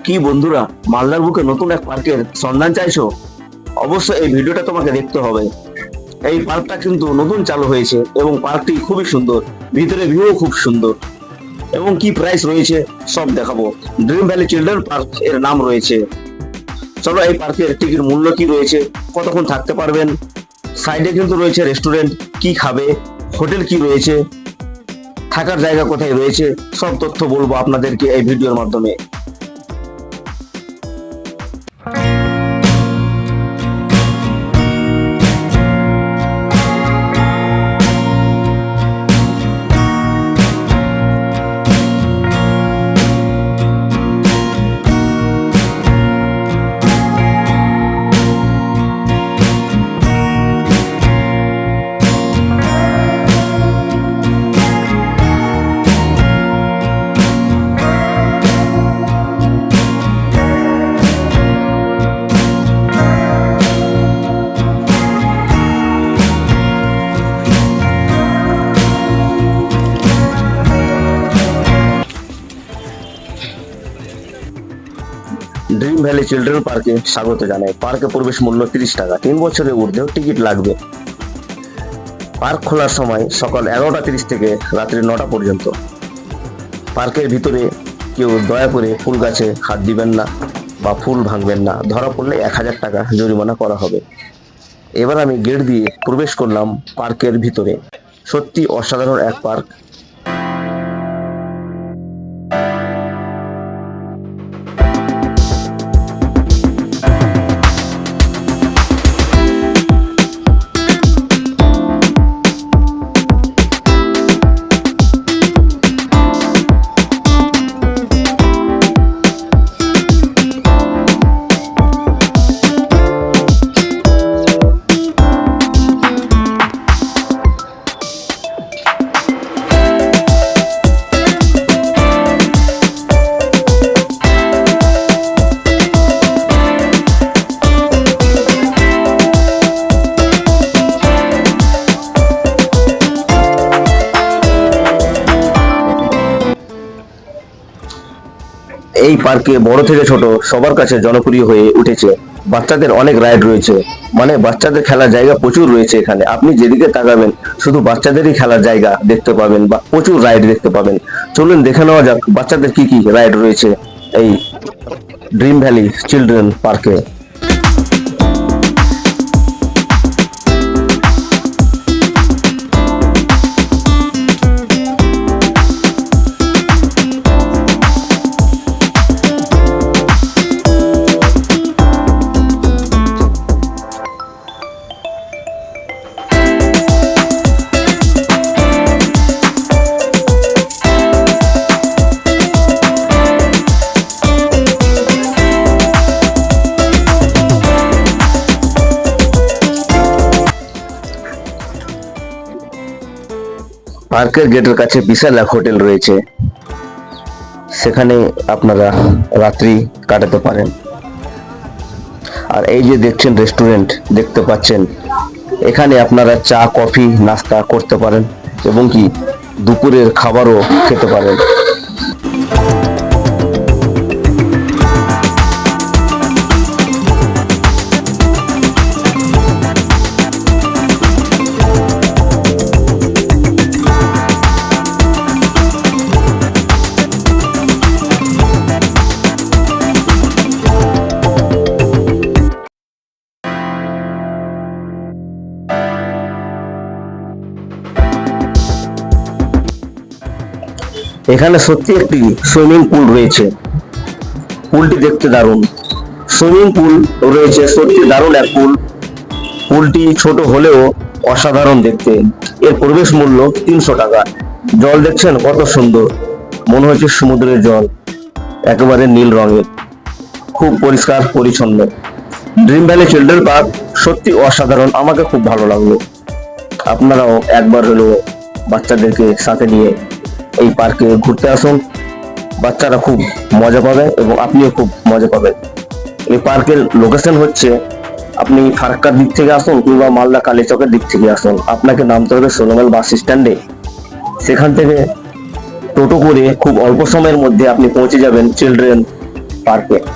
কি বন্ধুরা, মালদার বুকে নতুন এক পার্কের সন্ধান চাইছো? অবশ্যই এই ভিডিওটা তোমাকে দেখতে হবে। এই পার্কটা কিন্তু নতুন চালু হয়েছে এবং পার্কটি খুবই সুন্দর, ভিতরে ভিউ খুব সুন্দর এবং কি প্রাইস রয়েছে সব দেখাবো। ড্রিম ভ্যালি চিলড্রেন পার্ক এর নাম রয়েছে। চলো এই পার্কের টিকিট মূল্য কি রয়েছে, কতক্ষণ থাকতে পারবেন, সাইডে কিন্তু রয়েছে রেস্টুরেন্ট, কি খাবে, হোটেল কি রয়েছে, থাকার জায়গা কোথায় রয়েছে, সব তথ্য বলবো আপনাদেরকে এই ভিডিওর মাধ্যমে। ড্রিম ভ্যালি চিলড্রেন পার্কে স্বাগত জানাই। পার্কে প্রবেশ মূল্য 30 টাকা, 3 বছরের ঊর্ধ্বেও টিকিট লাগবে। পার্ক খোলার সময় সকাল 11:30 থেকে রাত্রি 9টা পর্যন্ত। পার্কের ভিতরে কেউ দয়া করে ফুল গাছে হাত দিবেন না বা ফুল ভাঙবেন না, ধরা পড়লে 1000 টাকা জরিমানা করা হবে। এবার আমি গেট দিয়ে প্রবেশ করলাম পার্কের ভিতরে। সত্যি অসাধারণ এক পার্ক। এই পার্কে বড় থেকে ছোট সবার কাছে জনপ্রিয় হয়ে উঠেছে। বাচ্চাদের অনেক রাইড রয়েছে, মানে বাচ্চাদের খেলার জায়গা প্রচুর রয়েছে এখানে। আপনি যেদিকে তাকাবেন শুধু বাচ্চাদেরই খেলার জায়গা দেখতে পাবেন বা প্রচুর রাইড দেখতে পাবেন। চলুন দেখে নেওয়া যাক বাচ্চাদের কি কি রাইড রয়েছে এই ড্রিম ভ্যালি চিলড্রেন পার্কে। পার্কের গেটের কাছে বিশাল এক হোটেল রয়েছে, সেখানে আপনারা রাত্রি কাটাতে পারেন। আর এই যে দেখছেন রেস্টুরেন্ট দেখতে পাচ্ছেন, এখানে আপনারা চা কফি নাস্তা করতে পারেন এবং কি দুপুরের খাবারও খেতে পারেন। এখানে সত্যি একটি সুইমিং পুল রয়েছে, পুলটি দেখতে দারুণ। সুইমিং পুল রয়েছে, সত্যি দারুণ এক পুল। পুলটি ছোট হলেও অসাধারণ দেখতে। এর প্রবেশ মূল্য 300 টাকা। জল দেখছেন কত সুন্দর, মনে হচ্ছে সমুদ্রের জল, একেবারে নীল রঙের, খুব পরিষ্কার পরিচ্ছন্ন। ড্রিম ভ্যালি চিলড্রেন পার্ক সত্যি অসাধারণ, আমাকে খুব ভালো লাগলো। আপনারাও একবার হলেও বাচ্চাদেরকে সাথে নিয়ে এই পার্কে ঘুরতে আসুন, বাচ্চারা খুব মজা পাবে এবং আপনিও খুব মজা পাবেন। এই পার্কের লোকেশন হচ্ছে, আপনি ফারাক্কার দিক থেকে আসুন কিংবা মালদা কালীচকের দিক থেকে আসুন, আপনাকে নামতে হবে সোনামাল বাস স্ট্যান্ডে। সেখান থেকে টোটো করে খুব অল্প সময়ের মধ্যে আপনি পৌঁছে যাবেন চিলড্রেন পারফেক্ট।